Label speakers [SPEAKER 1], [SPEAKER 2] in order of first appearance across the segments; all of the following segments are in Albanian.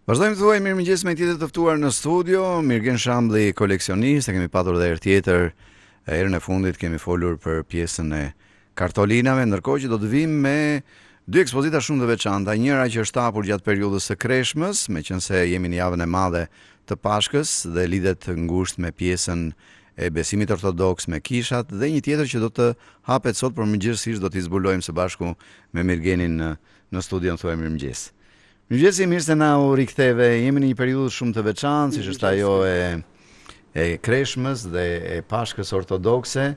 [SPEAKER 1] Vazhdojmë të thuaj mirëmëngjes me tjetër të ftuar në studio, Mirgen Shambli, koleksionist, e kemi patur dhe herë tjetër, herën e fundit kemi folur për pjesën e kartolinave, ndërkohë që do të vim me dy ekspozita shumë të veçanta, njëra që është hapur gjatë periudhës së Kreshmës, meqense jemi në javën e madhe të Pashkës dhe lidhet ngushtë me pjesën e besimit ortodoks me kishat, dhe një tjetër që do të hapet sot, por mëngjesisht do t'i zbulojmë së bashku me Mirgenin në studion thuaj mirëmëngjes. Mirëmëngjes, mirë se na u riktheve. Jemi në një periudhë shumë të veçantë, siç është ajo e Kreshmës dhe e Pashkës ortodokse,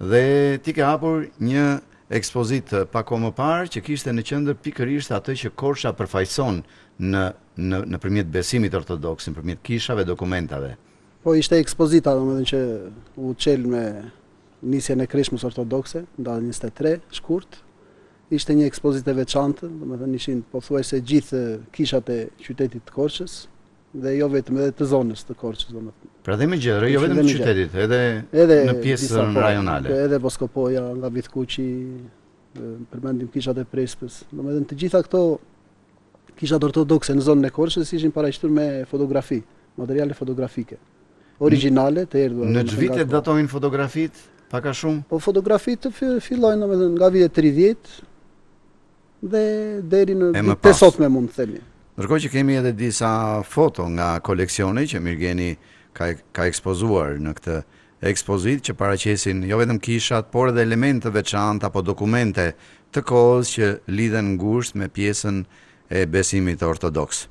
[SPEAKER 1] dhe ti ke hapur një ekspozitë pak kohë më parë që kishte në qendër pikërisht atë që Korça përfaqëson nëpërmjet besimit ortodoks, nëpërmjet kishave, dokumentave.
[SPEAKER 2] Po ishte ekspozita, domethënë që u çel me nisjen e Kreshmës ortodokse, data 23 shkurt. Ishte një ekspozitë e veçantë, domethënë ishin pothuajse gjithë kishat e qytetit të Korçës dhe jo vetëm edhe të zonës të Korçës, domethënë.
[SPEAKER 1] Pra dhe më gjerë, jo vetëm të qytetit, edhe në pjesën rajonale.
[SPEAKER 2] Edhe Boskopoja, nga Vitkuqi, përmendim kishat e Prespës. Domethënë të gjitha këto kishat ortodokse në zonën e Korçës ishin paraqituar me fotografi, materiale fotografike. Origjinale të erdhura.
[SPEAKER 1] Në çfarë vite datojnë fotografitë? Pak a shumë?
[SPEAKER 2] Po fotografitë fillojnë domethënë nga vitet 30 dhe deri në vitet sotme mund të themi.
[SPEAKER 1] Ndërkohë që kemi edhe disa foto nga koleksioni që Mirgeni ka ekspozuar në këtë ekspozitë që paraqesin jo vetëm kishat, por edhe elemente të veçanta apo dokumente të kohës që lidhen ngushtë me pjesën e besimit ortodoks.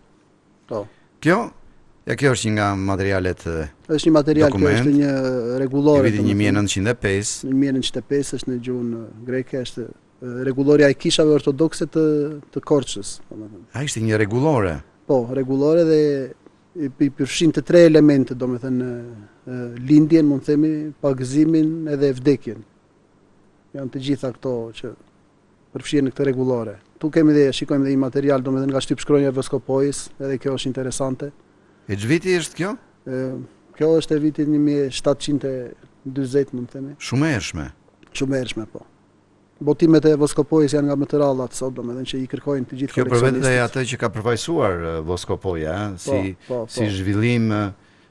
[SPEAKER 2] Po.
[SPEAKER 1] Kjo është një nga materialet
[SPEAKER 2] është një material që është një rregullore.
[SPEAKER 1] Viti 1905.
[SPEAKER 2] 1905 është në gjuhën greke, është rregulloria e kishave ortodokse të Korçës, domethënë.
[SPEAKER 1] A ishte një rregullore?
[SPEAKER 2] Po, rregullore dhe i përfshin të tre elemente, domethënë lindjen, mund të themi, pagëzimin edhe vdekjen. Janë të gjitha këto që përfshihen në këtë rregullore. Tu shikojmë dhe një material domethënë nga shtypshkronja e Voskopojës, edhe kjo është interesante.
[SPEAKER 1] E ç'viti është kjo?
[SPEAKER 2] Kjo është e vitit 1740, mund të themi.
[SPEAKER 1] Shumë e hershme.
[SPEAKER 2] Shumë e hershme, po. Botimet e Voskopojës janë nga më të ralla sot, domethënë që i kërkojnë të gjithë
[SPEAKER 1] koleksionistët. Kjo përveç edhe atë që ka përfaqësuar Voskopoja, si zhvillim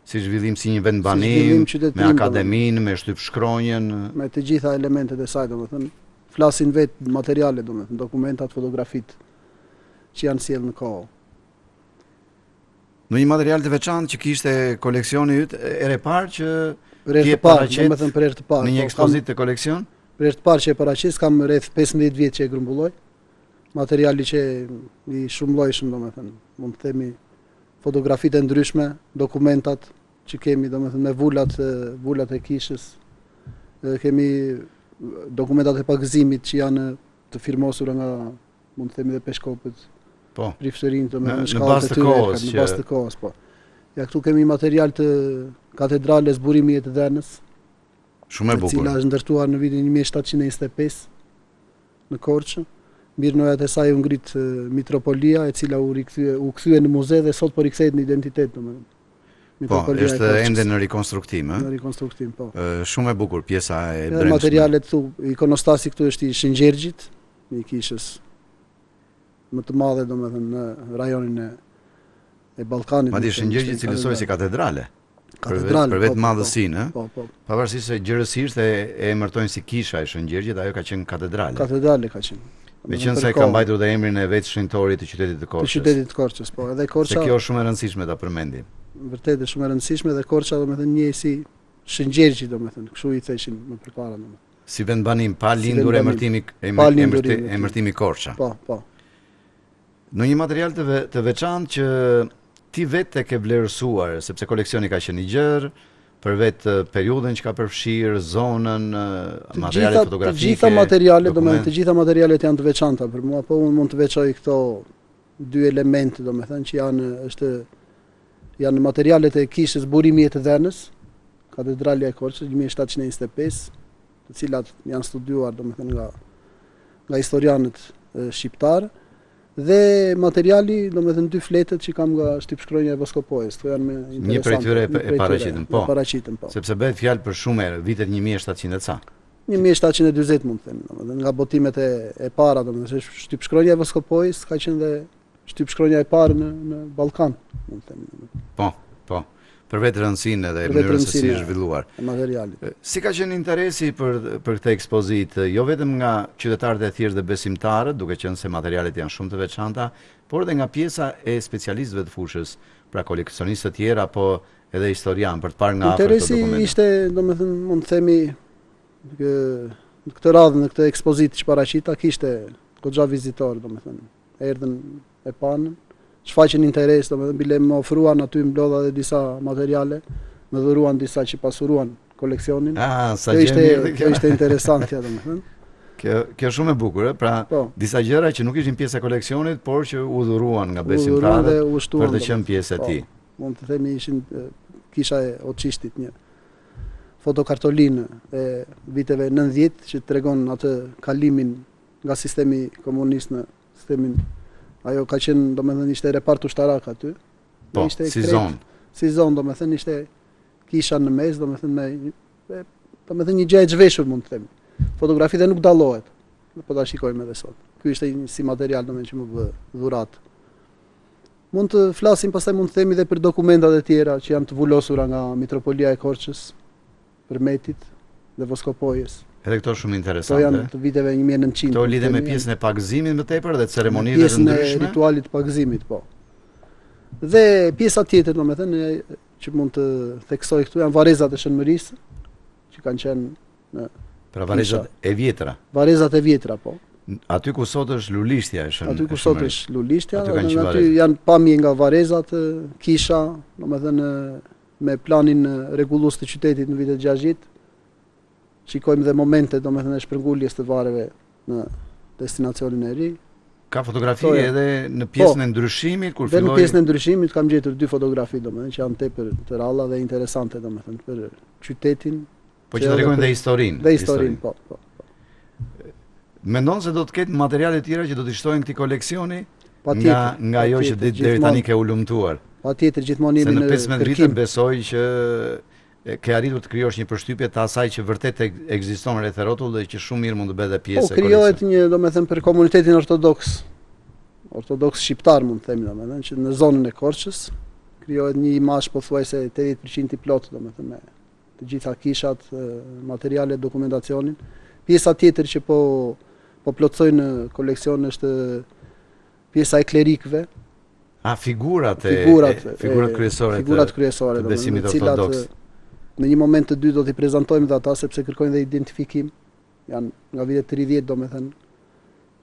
[SPEAKER 1] si një vend banim, me akademinë, me shtypshkronjen,
[SPEAKER 2] me të gjitha elementet e saj, domethënë flasin vetë materiale, domethënë dokumentat, fotografitë që janë sjellë në kohë.
[SPEAKER 1] Në një material të veçantë që kishte koleksioni yt, erë e parë që
[SPEAKER 2] domethënë për herë të parë.
[SPEAKER 1] Në një ekspozitë të koleksion?
[SPEAKER 2] Për herë të parë që e paraqis, kam rreth 15 vjet që e grumbulloj. Materiali që i shumëllojshëm, domethënë, mund të themi fotografitë e ndryshme, dokumentat që kemi, domethënë me vulat e kishës. Kemi dokumentat e pagëzimit që janë të firmosura nga, mund të themi, dhe Peshkopët.
[SPEAKER 1] Po.
[SPEAKER 2] Prifsërinë domethënë
[SPEAKER 1] në bazë të kohës,
[SPEAKER 2] në bazë të kohës, po. Ja këtu kemi material të katedrales Burimit të Dhenës.
[SPEAKER 1] Shumë e bukur.
[SPEAKER 2] E cila është ndërtuar në vitin 1725 në Korçë. Mirënojat e saj u ngrit mitropolia, e cila u kthye në muze dhe sot po rikthehet në identitet, domethënë.
[SPEAKER 1] Po, është ende në rikonstruktim, ëh?
[SPEAKER 2] Në rikonstruktim, po.
[SPEAKER 1] Shumë e bukur pjesa e brendshme.
[SPEAKER 2] Materialet këtu, ikonostasi këtu është i Shëngjergjit, i kishës më të madhe, domethënë në rajonin e Ballkanit.
[SPEAKER 1] Madje Shëngjergji cilësohet si katedrale.
[SPEAKER 2] Katedrale
[SPEAKER 1] për vetë madhësinë,
[SPEAKER 2] po.
[SPEAKER 1] Pavarësisht se gjërësisht e emërtojnë si kisha e Shëngjergjit, ajo ka qenë katedrale.
[SPEAKER 2] Katedrale ka qenë.
[SPEAKER 1] Meqense ka mbajtur dhe emrin e vetë shenjtorit të qytetit të Korçës.
[SPEAKER 2] Të qytetit të Korçës, po. Edhe Korça.
[SPEAKER 1] Se kjo është shumë e rëndësishme ta përmendim.
[SPEAKER 2] Vërtet është shumë e rëndësishme dhe Korça domethënë njeh si Shëngjergji, domethënë, kështu i theshin më përpara, domethënë.
[SPEAKER 1] Si vend banim, pa lindur emërtimi Korça.
[SPEAKER 2] Po.
[SPEAKER 1] Në një material të veçantë që ti vetë ke vlerësuar, sepse koleksioni ka qenë i gjerë, për vetë periudhën që ka përfshirë, zonën, materiale fotografike.
[SPEAKER 2] Të gjitha materialet, domethënë të gjitha materialet janë të veçanta për mua, po unë mund të veçoj këto dy elemente, domethënë që janë materialet e kishës Burimit të Dhenës, katedralja e Korçës 1725, të cilat janë studiuar domethënë nga historianët shqiptar. Dhe materiali, domethënë dy fletët që kam nga shtypshkronja e Voskopojës, këto janë më interesante.
[SPEAKER 1] Një prej tyre e
[SPEAKER 2] paraqitën, po.
[SPEAKER 1] Sepse bëhet fjalë për shumë herë, vitet 1700 ca.
[SPEAKER 2] 1740 mund të themi, domethënë nga botimet e para, domethënë shtypshkronja e Voskopojës ka qenë dhe shtyp shkronja e parë në Ballkan, mund të them.
[SPEAKER 1] Po. Për vetë rëndësinë dhe mënyrën se si është zhvilluar.
[SPEAKER 2] Materialit.
[SPEAKER 1] Si ka qenë interesi për këtë ekspozitë, jo vetëm nga qytetarët e thjeshtë dhe besimtarët, duke qenë se materialet janë shumë të veçanta, por edhe nga pjesa e specialistëve të fushës, pra koleksionistë të tjerë apo edhe historian për të parë nga afër këto dokumente.
[SPEAKER 2] Interesi ishte, domethënë, mund të themi në këtë radhë, në këtë ekspozitë që paraqita kishte goxha vizitorë, domethënë, erdhën e panë, shfaqen interes, domethënë bile më ofruan aty mblodha dhe disa materiale, më dhuruan disa që pasuruan koleksionin.
[SPEAKER 1] Sa gjë
[SPEAKER 2] kjo ishte interesante, domethënë.
[SPEAKER 1] Kjo shumë e bukur, pra disa gjëra që nuk ishin pjesë e koleksionit, por që u dhuruan nga besimtarët për të qenë pjesë e tij.
[SPEAKER 2] Mund të themi ishin kisha e Oçishtit një fotokartolinë e viteve 90 që tregon atë kalimin nga sistemi komunist në sistemin. Ajo ka qenë, domethënë, ishte repart ushtarak aty.
[SPEAKER 1] Po, si zonë.
[SPEAKER 2] Si zonë, domethënë, ishte kisha në mes, domethënë, domethënë një gjë e zhveshur, mund të themi. Fotografitë nuk dallohet. Po ta shikojmë edhe sot. Ky ishte si material, domethënë, që më bë dhuratë. Mund të flasim pastaj, mund të themi edhe për dokumentat e tjera që janë të vulosura nga Mitropolia e Korçës, Përmetit dhe Voskopojës.
[SPEAKER 1] Edhe këto shumë interesante.
[SPEAKER 2] Këto janë të viteve 1900.
[SPEAKER 1] Këto lidhe me pjesën e pagëzimit më tepër dhe ceremonive të ndryshme.
[SPEAKER 2] Pjesën e ritualit të pagëzimit, po. Dhe pjesa tjetër, domethënë, që mund të theksoj këtu janë varrezat e shënmërisë, që kanë qenë në
[SPEAKER 1] pra varrezat e vjetra.
[SPEAKER 2] Varrezat e vjetra, po.
[SPEAKER 1] Aty ku sot është lulishtja e shënmërisë.
[SPEAKER 2] Aty ku sot është lulishtja, aty janë pamje nga varrezat, kisha, domethënë me planin rregullues të qytetit në vitet 60. Shikojmë dhe momente, domethënë, e shpërnguljes të varreve në destinacionin e ri.
[SPEAKER 1] Ka fotografi edhe në pjesën e ndryshimit kur filloi.
[SPEAKER 2] Dhe në pjesën e ndryshimit kam gjetur 2 fotografi, domethënë, që janë tepër të ralla dhe interesante, domethënë, për qytetin.
[SPEAKER 1] Po që tregojnë dhe historinë.
[SPEAKER 2] Dhe historinë, po.
[SPEAKER 1] Mendon se do të ketë materiale tjera që do të shtojnë këtij koleksioni? Nga ajo që deri tani ke ulumtuar.
[SPEAKER 2] Patjetër, gjithmonë jemi në
[SPEAKER 1] kërkim. Se në 15 vite besoj që ke arritur të krijosh një përshtypje të asaj që vërtet ekziston rreth rrotull dhe që shumë mirë mund të bëhet pjesë e koleksionit.
[SPEAKER 2] Krijohet një, domethënë, për komunitetin ortodoks shqiptar, mund të themi, domethënë, që në zonën e Korçës krijohet një imazh pothuajse 80% i plot, domethënë, me të gjitha kishat, materiale, dokumentacionin. Pjesa tjetër që po plotësojnë në koleksion është pjesa e klerikëve.
[SPEAKER 1] Figurat kryesore të besimit ortodoks.
[SPEAKER 2] Në një moment të dy do t'i prezantojmë dhe ata, sepse kërkojnë dhe identifikim. Janë nga vitet 30, domethënë,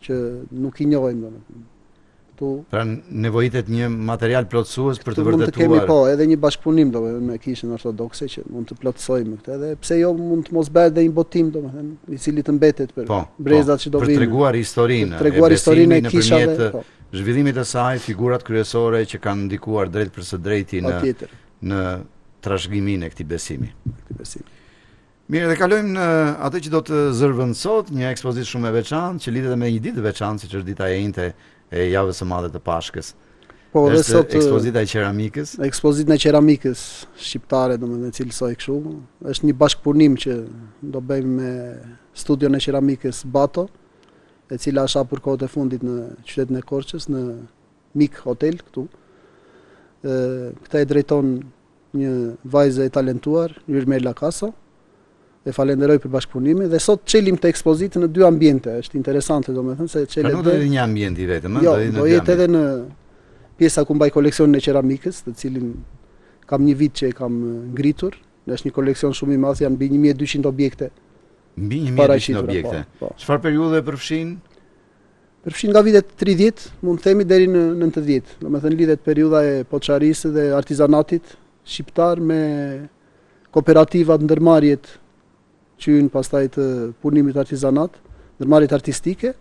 [SPEAKER 2] që nuk i njohim, domethënë.
[SPEAKER 1] Pra nevojitet një material plotësues për të vërtetuar.
[SPEAKER 2] Mund të kemi, po, edhe një bashkëpunim, domethënë, me kishën ortodokse që mund të plotësojmë këtë, edhe pse jo mund të mos bëhet dhe një botim, domethënë, i cili të mbetet për brezat që do vinë.
[SPEAKER 1] Për treguar historinë,
[SPEAKER 2] e kishave,
[SPEAKER 1] zhvillimit të saj, figurat kryesore që kanë ndikuar drejt për së drejti në trashëgiminë e këtij besimi. Mirë, dhe kalojmë në atë që do të zërvendësot, një ekspozitë shumë e veçantë që lidhet me një ditë të veçantë, siç është dita e njëjtë e javës së madhe të Pashkës.
[SPEAKER 2] Po, dhe sot
[SPEAKER 1] ekspozita e qeramikës.
[SPEAKER 2] Ekspozita e qeramikës shqiptare, domethënë, e cilësoj kështu, është një bashkëpunim që do bëjmë me studion e qeramikës Bato, e cila është hapur kohët e fundit në qytetin e Korçës, në Mik Hotel këtu. Këta e drejton një vajzë e talentuar, Yrmela Kaso, dhe falenderoj për bashkëpunimin dhe sot çelim të ekspozitën në 2 ambiente. Është interesante, domethënë, se çelet.
[SPEAKER 1] Nuk do të një ambient i vetëm,
[SPEAKER 2] do jetë edhe në pjesa ku mbaj koleksionin e qeramikës, të cilin kam një vit që e kam ngritur. Është një koleksion shumë i madh, janë mbi 1200 objekte.
[SPEAKER 1] Mbi 1200 objekte. Çfarë periudhe përfshin?
[SPEAKER 2] Përfshin nga vitet 30, mund të themi deri në 90. Domethënë lidhet periudha e poçarisë dhe artizanatit shqiptar me kooperativat ndërmarrjet që hynë pastaj të punimit artizanat, ndërmarrjet artistike,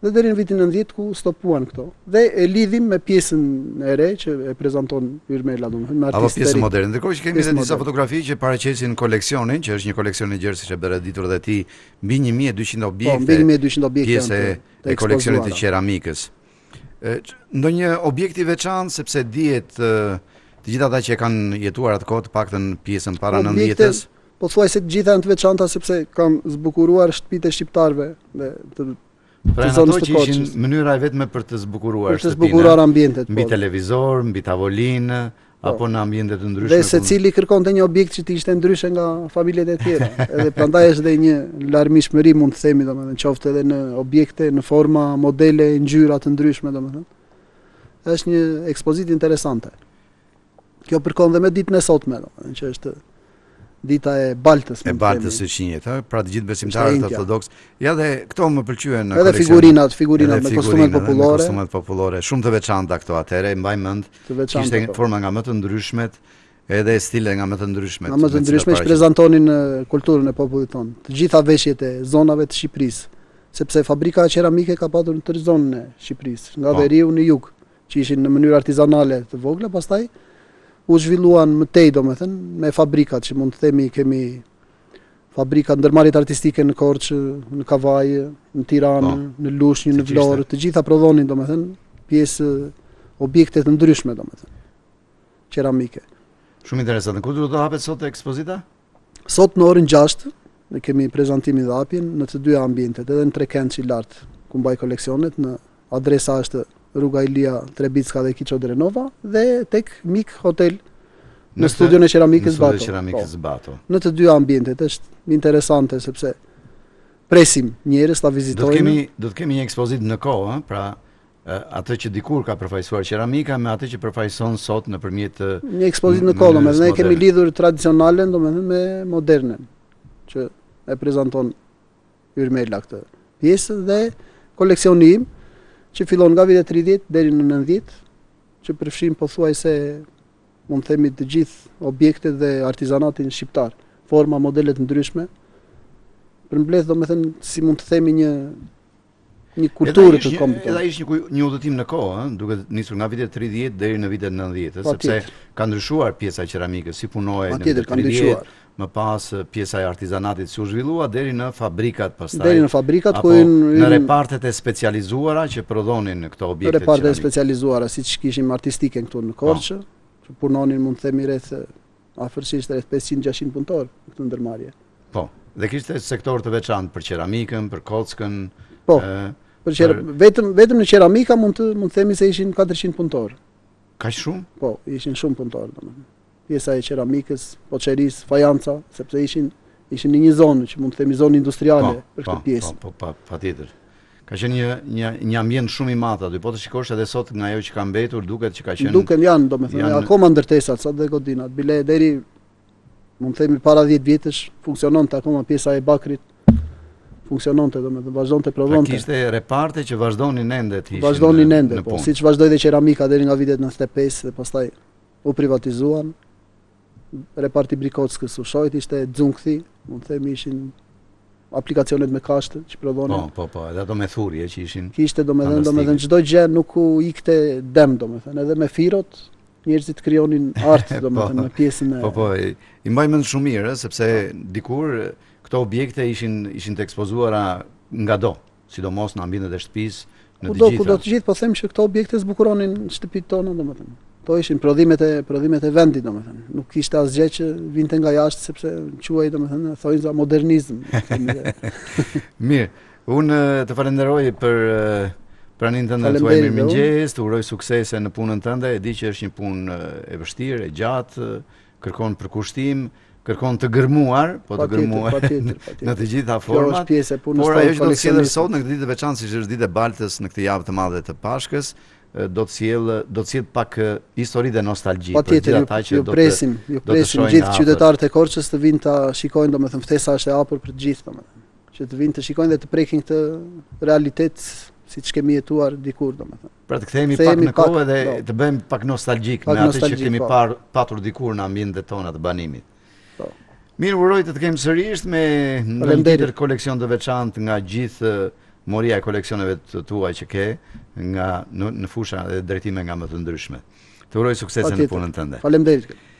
[SPEAKER 2] dhe deri në vitin 90 ku stopuan këto. Dhe e lidhim me pjesën e re që e prezanton Yrmela, domethënë me artistë.
[SPEAKER 1] Apo pjesën moderne. Ndërkohë që kemi edhe disa fotografi që paraqesin koleksionin, që është një koleksion i gjerë siç e bëre ditur dhe ti, mbi 1200 objekte.
[SPEAKER 2] Po, mbi 1200 objekte
[SPEAKER 1] pjesë e koleksionit të qeramikës. Ndonjë objekt i veçantë sepse dihet të gjithë ata që kanë jetuar atë kohë, të paktën pjesën para 90-s.
[SPEAKER 2] Po thuaj se të gjitha janë të veçanta sepse kanë zbukuruar shtëpitë e shqiptarëve dhe
[SPEAKER 1] Pra
[SPEAKER 2] të zonës
[SPEAKER 1] ato
[SPEAKER 2] të
[SPEAKER 1] që ishin
[SPEAKER 2] Korçës.
[SPEAKER 1] mënyra e vetme për të zbukuruar
[SPEAKER 2] Për të
[SPEAKER 1] shtëpinë.
[SPEAKER 2] zbukuruar ambientet.
[SPEAKER 1] Mbi
[SPEAKER 2] Po.
[SPEAKER 1] televizor, mbi tavolinë, apo në ambiente të ndryshme.
[SPEAKER 2] Dhe secili kërkonte një objekt që të ishte ndryshe nga familjet e tjera. Edhe prandaj është dhe një larmishmëri, mund të themi, domethënë, qoftë edhe në objekte, në forma, modele, ngjyra të ndryshme, domethënë. Është një ekspozitë interesante. Kjo përkon dhe me ditën e sotme, domethënë, që është dita e Baltës.
[SPEAKER 1] E Baltës së Qinjet, pra të gjithë besimtarët ortodoks. Ja dhe këto më pëlqyen në
[SPEAKER 2] koleksion. Edhe figurinat me kostumet popullore.
[SPEAKER 1] Me kostumet popullore, shumë të veçanta këto atëherë, mbaj mend. Kishte forma nga më të ndryshmet, edhe stile nga më të ndryshmet.
[SPEAKER 2] Nga më të ndryshme që prezantonin kulturën e popullit tonë, të gjitha veshjet e zonave të Shqipërisë, sepse fabrika qeramike ka patur në tërë zonën e Shqipërisë, nga veriu në jug, që ishin në mënyrë artizanale të vogla, pastaj u zhvilluan më tej, domethënë, me fabrikat që mund të themi kemi fabrikat ndërmarrjet artistike në Korçë, në Kavaj, në Tiranë, në Lushnjë, në Vlorë, të gjitha prodhonin domethënë pjesë objekte të ndryshme domethënë qeramike.
[SPEAKER 1] Shumë interesante. Ku do të hapet sot ekspozita?
[SPEAKER 2] Sot në orën 6 ne kemi prezantimin dhe hapjen në të dyja ambientet, edhe në Trekëndçi lart ku mbaj koleksionet, në adresa është Rruga Ilia Trebicka dhe Kiço Drenova dhe tek Mik Hotel në studion e qeramikës Bato. Në të dy ambientet është interesante sepse presim njerëz ta vizitojnë.
[SPEAKER 1] Do të kemi një ekspozitë në kohë, pra atë që dikur ka përfaqësuar qeramika me atë që përfaqëson sot nëpërmjet
[SPEAKER 2] një ekspozitë në kohë, domethënë ne kemi lidhur tradicionalen domethënë me modernen, që e prezanton Yrmela këtë pjesë dhe koleksioni im që fillon nga vitet 30 deri në 90, që përfshin pothuajse mund të themi të gjithë objektet dhe artizanatin shqiptar, forma, modele të ndryshme, përmbledh domethënë si mund të themi një kulturë të kombit.
[SPEAKER 1] Edhe ishte një udhëtim në kohë, duke nisur nga vitet 30 deri në vitet 90, sepse ka ndryshuar pjesa e qeramikës, si punohej në vitet 30, më pas pjesa e artizanatit si u zhvillua deri në fabrikat pastaj.
[SPEAKER 2] Deri në fabrikat
[SPEAKER 1] ku në repartet e specializuara që prodhonin këto objekte.
[SPEAKER 2] Repartet e specializuara, siç kishim artistike këtu në Korçë, që punonin mund të themi rreth afërsisht rreth 500-600 punëtor këtu në ndërmarrje.
[SPEAKER 1] Po, dhe kishte sektor të veçantë për qeramikën, për kockën.
[SPEAKER 2] Po. Vetëm në qeramika mund të themi se ishin 400 punëtor.
[SPEAKER 1] Kaq shumë?
[SPEAKER 2] Po, ishin shumë punëtor domethënë. Pjesa e qeramikës, poçerisë, fajanca, sepse ishin në një zonë që mund të themi zonë industriale për këtë pjesë.
[SPEAKER 1] Po, patjetër. Ka qenë një ambient shumë i madh aty, po të shikosh edhe sot nga ajo që ka mbetur, duket që ka qenë.
[SPEAKER 2] Duken janë, domethënë, akoma ndërtesat sot dhe godinat, bile deri mund të themi para 10 vjetësh funksiononte akoma pjesa e bakrit. Funksiononte, domethënë, vazhdonte prodhonte.
[SPEAKER 1] Kishte reparte që vazhdonin ende të ishin.
[SPEAKER 2] Vazhdonin ende, po, siç vazhdoi dhe qeramika deri nga vitet 95 dhe pastaj u privatizuan. Reparti Brikockës u shojt, ishte Xunkthi, mund të themi ishin aplikacionet me kashtë që prodhonin.
[SPEAKER 1] Po, edhe ato me thurje që ishin.
[SPEAKER 2] Kishte domethënë çdo gjë nuk u ikte dem domethënë, edhe me firot njerëzit krijonin art domethënë në pjesën e.
[SPEAKER 1] Po, i mbaj mend shumë mirë, sepse dikur këto objekte ishin të ekspozuara ngado, sidomos në ambientet e shtëpisë, në të gjitha.
[SPEAKER 2] Kudo të gjithë, po them që këto objekte zbukuronin shtëpitë tona domethënë. To ishin prodhimet e vendit domethënë. Nuk kishte asgjë që vinte nga jashtë sepse quhej domethënë thonjza modernizëm.
[SPEAKER 1] Mirë, unë të falenderoj për praninë tënde, tuaj mirëmëngjes, të uroj suksese në punën tënde. E di që është një punë e vështirë, e gjatë, kërkon përkushtim, kërkon të gërmuar, të gërmuar në të gjitha format.
[SPEAKER 2] Kjo është pjesë e punës.
[SPEAKER 1] Por ajo që do të sjellë sot në këtë ditë të veçantë, siç është ditë e Baltës, në këtë javë të madhe të Pashkës, do të sjell pak histori dhe nostalgji
[SPEAKER 2] për gjithë ata që ju presim gjithë qytetarët e Korçës të vinë ta shikojnë, domethënë ftesa është e hapur për të gjithë domethënë, që të vinë të shikojnë dhe të prekin këtë realitet siç kemi jetuar dikur domethënë.
[SPEAKER 1] Pra të kthehemi pak në kohë dhe të bëjmë pak nostalgjik me atë që kemi patur dikur në ambientet tona të banimit. Mirë, uroj të kemi sërish me një tjetër koleksion të veçantë nga gjithë moria e koleksioneve të tuaj që ke në fusha dhe drejtime nga më të ndryshme. Të uroj suksese në punën tënde.
[SPEAKER 2] Faleminderit.